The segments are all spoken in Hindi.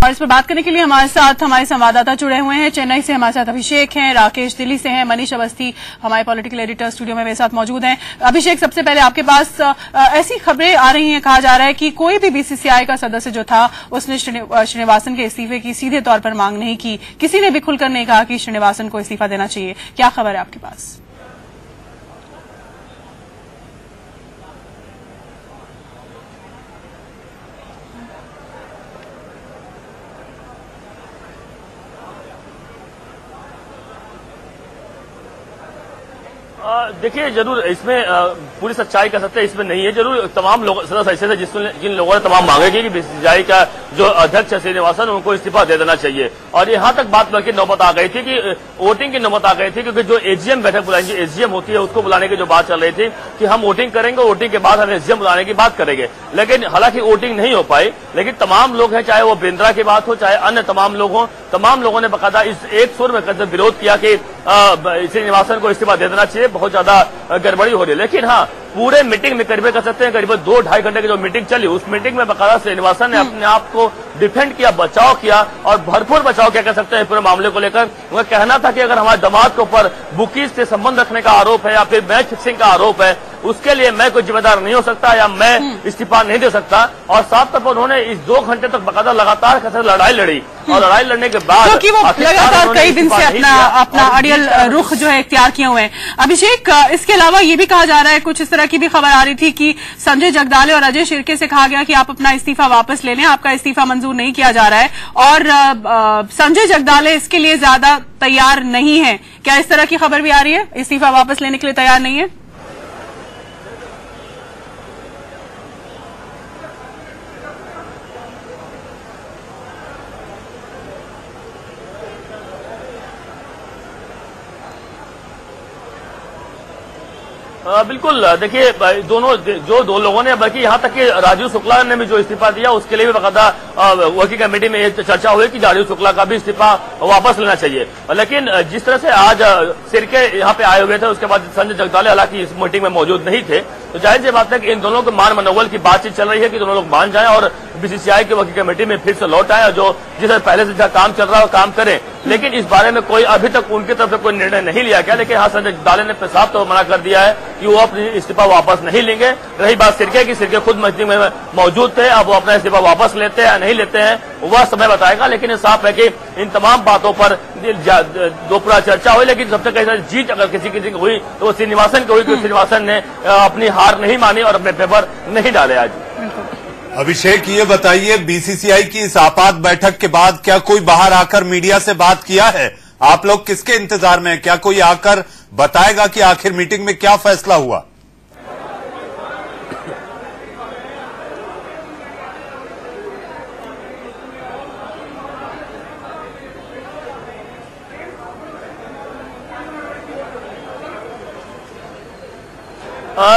और इस पर बात करने के लिए हमारे साथ हमारे संवाददाता जुड़े हुए हैं। चेन्नई से हमारे साथ अभिषेक हैं, राकेश दिल्ली से हैं, मनीष अवस्थी हमारे पॉलिटिकल एडिटर स्टूडियो में मेरे साथ मौजूद हैं। अभिषेक, सबसे पहले आपके पास ऐसी खबरें आ रही हैं, कहा जा रहा है कि कोई भी बीसीसीआई का सदस्य जो था उसने श्रीनिवासन के इस्तीफे की सीधे तौर पर मांग नहीं की, किसी ने भी खुलकर नहीं कहा कि श्रीनिवासन को इस्तीफा देना चाहिए। क्या खबर है आपके पास? देखिए, जरूर इसमें पूरी सच्चाई कह सकते हैं इसमें नहीं है। जरूर तमाम लोग सदस्य ऐसे थे जिन लोगों ने तमाम मांगे की कि बीसीसीआई का जो अध्यक्ष है श्रीनिवासन, उनको इस्तीफा दे देना चाहिए। और यहाँ तक बात बल्कि नौबत आ गई थी कि वोटिंग की नौबत आ गई थी, क्योंकि जो एजीएम बैठक बुलाएंगे, एजीएम होती है, उसको बुलाने की जो बात चल रही थी कि हम वोटिंग करेंगे, वोटिंग के बाद हम एजीएम बुलाने की बात करेंगे। लेकिन हालांकि वोटिंग नहीं हो पाई, लेकिन तमाम लोग हैं, चाहे वो बिंद्रा की बात हो, चाहे अन्य तमाम लोग हों, तमाम लोगों ने बकायदा इस एक सुर में विरोध किया कि श्रीनिवासन को इस्तीफा दे देना चाहिए, बहुत ज्यादा गड़बड़ी हो रही है। लेकिन हाँ, पूरे मीटिंग में करीब कर सकते हैं करीब 2-2.5 घंटे की जो मीटिंग चली, उस मीटिंग में बकायदा श्रीनिवासन ने अपने आप को डिफेंड किया, बचाव किया, और भरपूर बचाव क्या कह सकते हैं पूरे मामले को लेकर। उनका कहना था कि अगर हमारे दामाद के ऊपर बुकीज से संबंध रखने का आरोप है या फिर मैच फिक्सिंग का आरोप है, उसके लिए मैं कोई जिम्मेदार नहीं हो सकता या मैं इस्तीफा नहीं दे सकता। और साफ तौर पर उन्होंने इस 2 घंटे तक बकायदा लगातार लड़ाई लड़ी, और लड़ाई लड़ने के बाद क्योंकि वो लगातार कई दिन से अपना अड़ियल रुख जो है इख्तियार किए हुए हैं। अभिषेक, इसके अलावा ये भी कहा जा रहा है, कुछ इस तरह की भी खबर आ रही थी कि संजय जगदाले और अजय शिर्के से कहा गया कि आप अपना इस्तीफा वापस ले लें, आपका इस्तीफा मंजूर नहीं किया जा रहा है, और संजय जगदाले इसके लिए ज्यादा तैयार नहीं है। क्या इस तरह की खबर भी आ रही है, इस्तीफा वापस लेने के लिए तैयार नहीं है? बिल्कुल, देखिए, दो लोगों ने, बल्कि यहाँ तक कि राजीव शुक्ला ने भी जो इस्तीफा दिया, उसके लिए भी बकायदा वर्किंग कमेटी में ये चर्चा हुई कि राजीव शुक्ला का भी इस्तीफा वापस लेना चाहिए। लेकिन जिस तरह से आज सिरके यहाँ पे आए हुए थे, उसके बाद संजय जगदाले हालांकि इस मीटिंग में मौजूद नहीं थे, तो जाहिर सी बात है कि इन दोनों के मान मनोबल की बातचीत चल रही है कि दोनों लोग मान जाएं और बीसीसीआई की वर्किंग कमेटी में फिर से लौट आए, और जो जिस पहले से काम चल रहा है वो काम करें। लेकिन इस बारे में कोई अभी तक उनकी तरफ से कोई निर्णय नहीं लिया गया। लेकिन हाँ, संजय जगदाले ने साफ तौर मना कर दिया है कि वो अपनी इस्तीफा वापस नहीं लेंगे। रही बात सिरके की, सिरके खुद मीटिंग में मौजूद थे, अब वो अपना इस्तीफा वापस लेते हैं या नहीं लेते हैं वह समय बताएगा। लेकिन साफ है कि इन तमाम बातों पर दोपहर चर्चा हुई, लेकिन सबसे कहीं जीत अगर किसी की हुई तो वो श्रीनिवासन की हुई, क्योंकि श्रीनिवासन ने अपनी हार नहीं मानी और अपने पेपर नहीं डाले आज। अभिषेक, ये बताइए, बीसीसीआई की इस आपात बैठक के बाद क्या कोई बाहर आकर मीडिया से बात किया है? आप लोग किसके इंतजार में हैं? क्या कोई आकर बताएगा कि आखिर मीटिंग में क्या फैसला हुआ?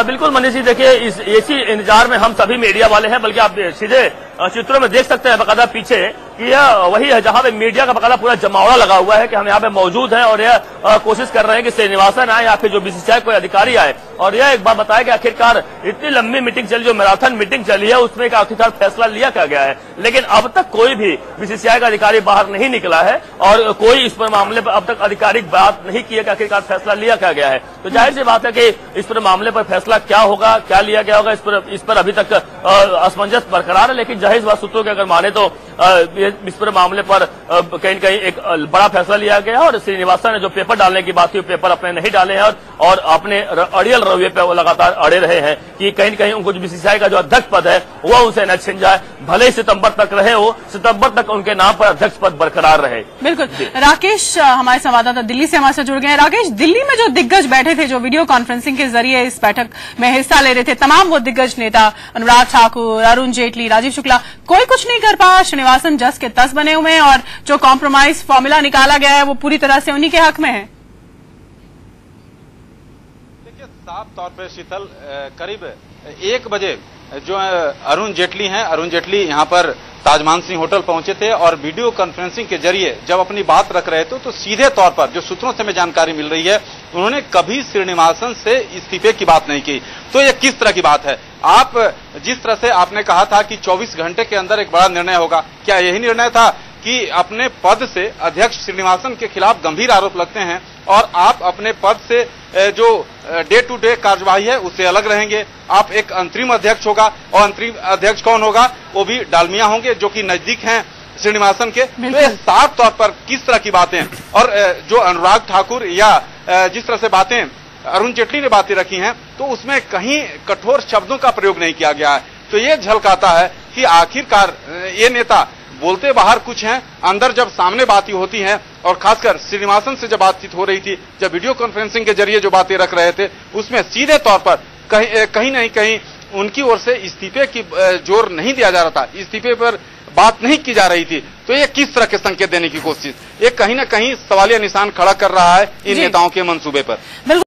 बिल्कुल मनीष जी, देखिए, इसी इंतजार में हम सभी मीडिया वाले हैं। बल्कि आप सीधे चित्रों में देख सकते हैं बकायदा पीछे कि यह वही है जहां पे मीडिया का बकायदा पूरा जमावड़ा लगा हुआ है कि हम यहाँ पे मौजूद हैं, और यह कोशिश कर रहे हैं कि श्रीनिवासन आए या फिर जो बीसीसीआई कोई अधिकारी आए और यह एक बात बताया कि आखिरकार इतनी लंबी मीटिंग चली, जो मैराथन मीटिंग चली है, उसमें एक आखिरकार फैसला लिया क्या गया है। लेकिन अब तक कोई भी बीसीसीआई का अधिकारी बाहर नहीं निकला है और कोई इस पर मामले पर अब तक आधिकारिक बात नहीं की है कि आखिरकार फैसला लिया क्या गया है। तो जाहिर सी बात है कि इस पर मामले पर फैसला क्या होगा, क्या लिया गया होगा, इस पर अभी तक असमंजस बरकरार है। लेकिन जाहिर बात सूत्रों के अगर माने तो इस पर मामले पर कहीं न कहीं एक बड़ा फैसला लिया गया है, और श्रीनिवासन ने जो पेपर डालने की बात थी, पेपर अपने नहीं डाले हैं और अपने अड़ियल रवैये पे वो लगातार अड़े रहे हैं कि कहीं न कहीं उनको जो बीसीसीआई का जो अध्यक्ष पद है वो उनसे न छिन जाए, भले ही सितंबर तक रहे हो, सितंबर तक उनके नाम पर अध्यक्ष पद बरकरार रहे। बिल्कुल। राकेश, हमारे संवाददाता दिल्ली से हमारे साथ जुड़ गए हैं। राकेश, दिल्ली में जो दिग्गज बैठे थे, जो वीडियो कॉन्फ्रेंसिंग के जरिए इस बैठक में हिस्सा ले रहे थे, तमाम वो दिग्गज नेता, अनुराग ठाकुर, अरुण जेटली, राजीव शुक्ला, कोई कुछ नहीं कर पाया। श्रीनिवासन जस के तस बने हुए हैं और जो कॉम्प्रोमाइज फॉर्मूला निकाला गया है वो पूरी तरह से उन्हीं के हक में है। देखिए, साफ तौर पर शीतल, करीब 1 बजे जो अरुण जेटली हैं, अरुण जेटली यहाँ पर ताजमान सिंह होटल पहुंचे थे और वीडियो कॉन्फ्रेंसिंग के जरिए जब अपनी बात रख रहे थे तो सीधे तौर पर जो सूत्रों से हमें जानकारी मिल रही है, उन्होंने कभी श्रीनिवासन से इस्तीफे की बात नहीं की। तो ये किस तरह की बात है? आप जिस तरह से आपने कहा था कि 24 घंटे के अंदर एक बड़ा निर्णय होगा, क्या यही निर्णय था कि अपने पद से अध्यक्ष श्रीनिवासन के खिलाफ गंभीर आरोप लगते हैं और आप अपने पद से जो डे टू डे कार्यवाही है उससे अलग रहेंगे? आप एक अंतरिम अध्यक्ष होगा, और अंतरिम अध्यक्ष कौन होगा? वो भी डालमिया होंगे जो कि नजदीक हैं श्रीनिवासन के। तो ये साफ तौर पर किस तरह की बातें, और जो अनुराग ठाकुर या जिस तरह से बातें अरुण जेटली ने बातें रखी हैं, तो उसमें कहीं कठोर शब्दों का प्रयोग नहीं किया गया है। तो ये झलकाता है कि आखिरकार ये नेता बोलते बाहर कुछ हैं, अंदर जब सामने बातें होती हैं, और खासकर श्रीनिवासन से जब बातचीत हो रही थी, जब वीडियो कॉन्फ्रेंसिंग के जरिए जो बातें रख रहे थे, उसमें सीधे तौर पर कहीं नहीं कहीं उनकी ओर से इस्तीफे की जोर नहीं दिया जा रहा था, इस्तीफे पर बात नहीं की जा रही थी। तो ये किस तरह के संकेत देने की कोशिश, ये कहीं ना कहीं सवालिया निशान खड़ा कर रहा है इन नेताओं के मंसूबे पर।